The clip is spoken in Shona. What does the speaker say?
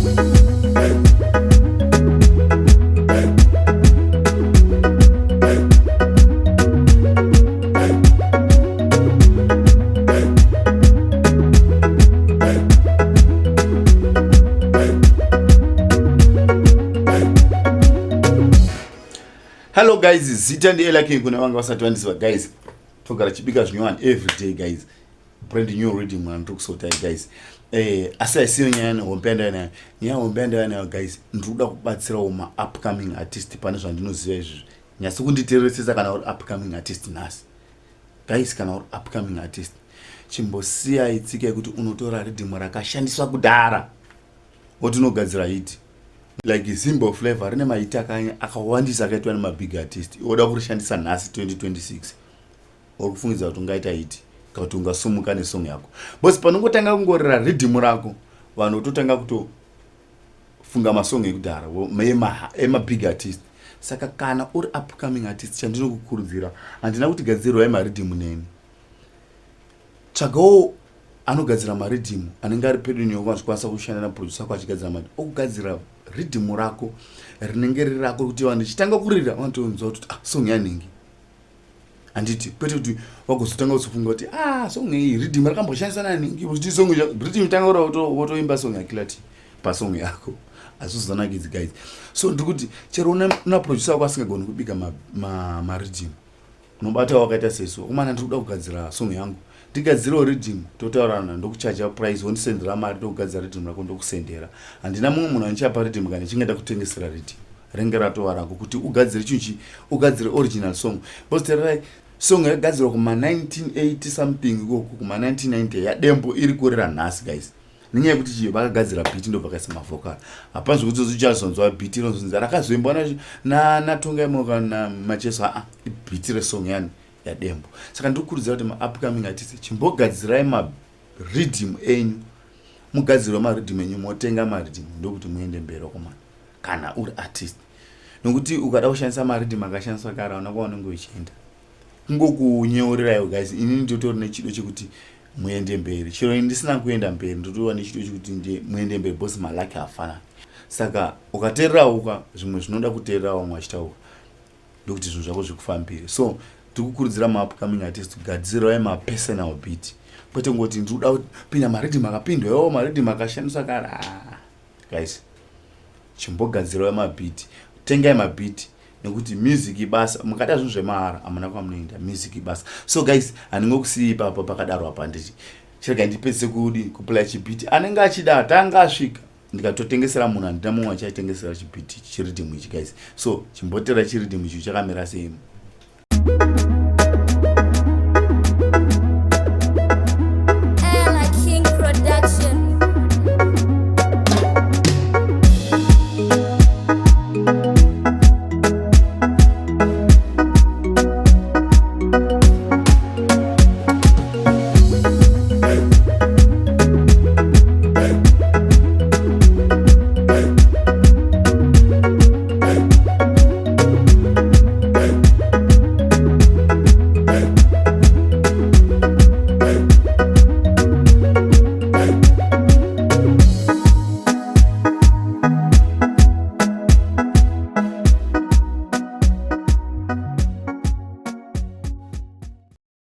Hello guys, zita ndiela king kuna wanga wasati wandisiwa guys. Togara chibika zvinyowani every day guys. Brand new reading mwana ndokusota guys. Asi asiyo nyana hompenda na. Nya hompenda na guys. Nduda kubatsira uma upcoming artist pane zvandinoziva izvi. Nyasi kunditeresesa kana uri upcoming artist nasi. Guys kana uri upcoming artist. Chimbosiya itsika yekuti unotora reading rakashandiswa kudhara. Wotinogadzira hit. Like Zimbo Flavor rine maita akawandisa akaitwa nemabig artist. Oda kurishandisa nhasi 2026. Uri kufungidza kuti ungaita hit kuti ungasumuka nesong yako. Bosi panongotanga kungorera rhythm rako, vanhu vototanga kutofunga masong ekudhara emabig artist. Saka kana uri upcoming artist chandinokukurudzira handina kuti gadzirwa emarhythm neni. Tsvagawo anogadzira marhythm anenge ari pedo newe kwanisa kushanda naproducer wako achigadzira marhythm. Okugadzira rhythm rako rinenge riri rako kuti vanhu chitanga kurira vanotonzwa kuti song yanhingi. Handiti kwete kuti wagozotanga kufunga kuti song iyi rhythm rakamboshandiswa nanhingi kuti song rhythm tanga wotoimba song yakilati pasong yako. Azvizonakidzi guys. So ndikuti chero una producer wako asingagoni kubika marhythm unobata wakaita seso kumana ndikuda kugadzira song yangu ndigadzirawo rhythm totaurana ndokuchaja price wondisendera mari ndokugadzira rhythm rako ndokusendera. Handina mumwe munhu anichapa rhythm kana chingada kutengesera rhythm renge ratova rako kuti ugadzire chinchi ugadzire original song. Bositerai song yakagadzirwa kuma 1980 something ikoko kuma 1990 yadembo iri kurera nhasi guys. Nenyaya yekuti chiyo vakagadzira beat ndo vakaisa mavhokal. Hapana zvekuti uchazonzwa beat inozonzi rakazoimbwa naTonga Imoka naMacheso beat resong yani yadembo. Saka ndikurudzira kuti ma-upcoming artist chimbogadzirai ma-rhythm enyu. Mugadzirwe ma-rhythm enyu motenga ma-rhythm ndokuti muende mberi komana kana uri artist. Nokuti ukada kushandisa ma-rhythm akashandiswa kare hauna kwaunenge uchienda. Kungokunyeurirayo guys. Ini ndotori nechido chekuti muende mberi. Chero ndisina kuenda mberi ndotowa nechido chekuti muende mberi bosi malaki hafanani. Saka ukateerera zvimwe zvinoda kuteerera vamwe vachitaura ndokuti zvinhu zvako zvikufambire. So tikukurudzira ma-upcoming artist kugadzirai ma-personal beat. Kwete ngoti ndikuda kupinda marhythm akapindwa iwo marhythm akashandiswa kare. Guys, chimbogadzirai mabeat. Tengai mabeat nekuti music ibasa. Mukada zvinhu zvemahara hamuna kwamunoenda. Music ibasa. So guys, handingokusii ipapo pakadaro apa nditi chirega ndipedze kuplay chibeat. Anenge achida tanga asvika ndikatotengesera munhu handina mumwe achaitengesera chibeat chirhythm ichi guys. So chimbotera chirhythm ichi chakamira sei.